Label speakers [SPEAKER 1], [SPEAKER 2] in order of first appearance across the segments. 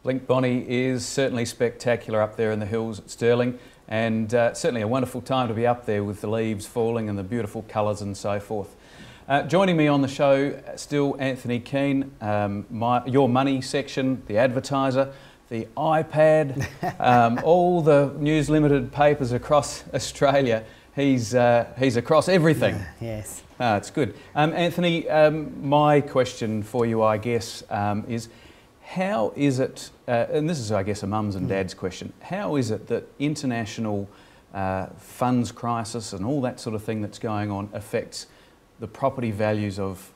[SPEAKER 1] Blink Bonnie is certainly spectacular up there in the hills at Stirling, and certainly a wonderful time to be up there with the leaves falling and the beautiful colours and so forth. Joining me on the show still Anthony Keane, Your Money section, the advertiser, the iPad, all the News Limited papers across Australia. He's across everything.
[SPEAKER 2] Yes.
[SPEAKER 1] It's good. Anthony, my question for you, I guess, is how is it, and this is, I guess, a mums and dads question, how is it that international funds crisis and all that sort of thing that's going on affects the property values of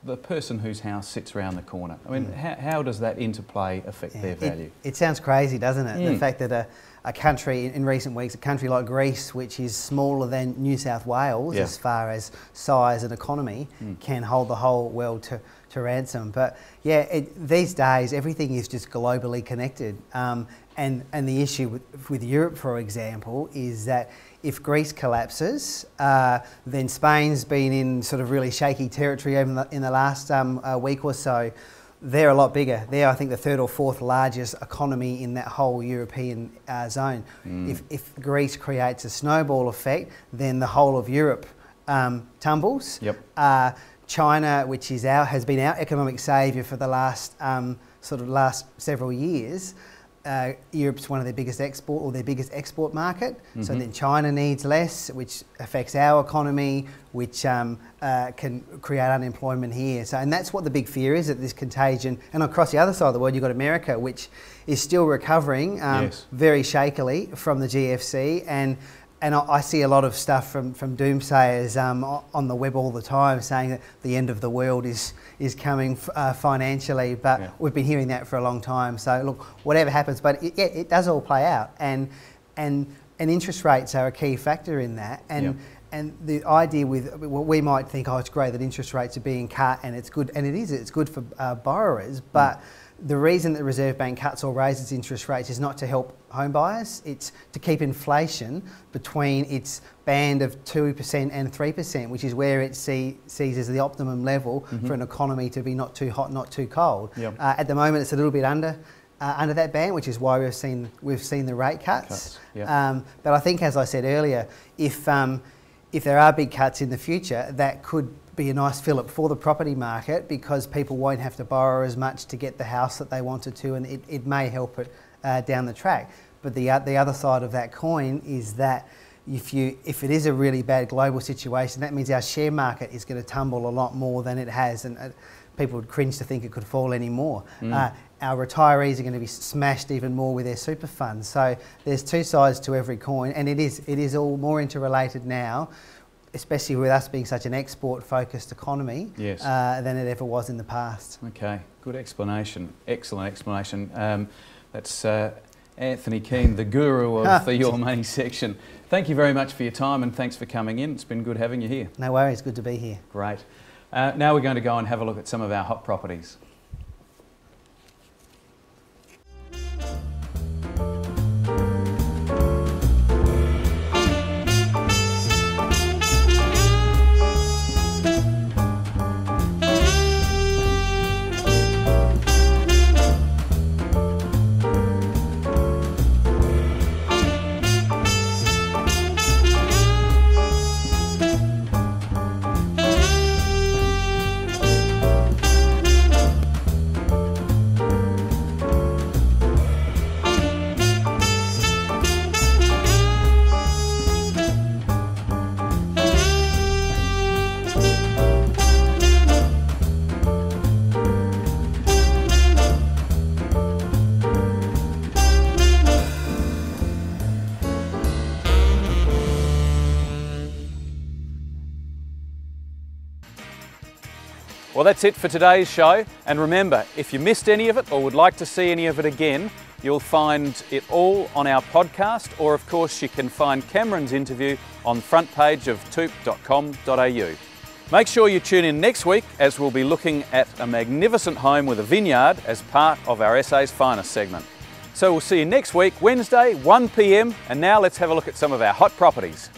[SPEAKER 1] the person whose house sits around the corner? I mean, how does that interplay affect their value?
[SPEAKER 2] It sounds crazy, doesn't it? The fact that a country, in recent weeks, a country like Greece, which is smaller than New South Wales as far as size and economy, can hold the whole world to ransom. But yeah, these days everything is just globally connected. And the issue with Europe, for example, is that if Greece collapses, then Spain's been in sort of really shaky territory in the last week or so. They're a lot bigger. They're, I think, the third or fourth largest economy in that whole European zone. If Greece creates a snowball effect, then the whole of Europe tumbles. China, which is has been our economic saviour for the last last several years. Europe's one of their biggest export market. So then China needs less, which affects our economy, which can create unemployment here. So, and that's what the big fear is, that this contagion. And across the other side of the world, you've got America, which is still recovering very shakily from the GFC. And I see a lot of stuff from doomsayers on the web all the time saying that the end of the world is coming financially, but we've been hearing that for a long time. So look, whatever happens, but it does all play out, and interest rates are a key factor in that. And the idea with what we might think, oh, it's great that interest rates are being cut, and it's good, and it's good for borrowers, but the reason that the Reserve Bank cuts or raises interest rates is not to help home buyers, it's to keep inflation between its band of 2% and 3%, which is where it sees as the optimum level for an economy to be not too hot, not too cold. At the moment, it's a little bit under that band, which is why we've seen the rate cuts. But I think, as I said earlier, if there are big cuts in the future, that could be a nice fillip for the property market, because people won't have to borrow as much to get the house that they wanted to, and it may help it down the track. But the other side of that coin is that if it is a really bad global situation, that means our share market is going to tumble a lot more than it has, and people would cringe to think it could fall any more. Our retirees are going to be smashed even more with their super funds. So there's two sides to every coin, and it is all more interrelated now, especially with us being such an export-focused economy, than it ever was in the past. Okay, good explanation. Excellent explanation. That's Anthony Keane, the guru of the Your Money section. Thank you very much for your time, and thanks for coming in. It's been good having you here. No worries, good to be here.
[SPEAKER 1] Great. Now we're going to go and have a look at some of our hot properties. Well, that's it for today's show, and remember, if you missed any of it or would like to see any of it again, you'll find it all on our podcast, or of course you can find Cameron's interview on the front page of TOOP.com.au. Make sure you tune in next week, as we'll be looking at a magnificent home with a vineyard as part of our SA's Finest segment. So we'll see you next week, Wednesday, 1 PM, and now let's have a look at some of our hot properties.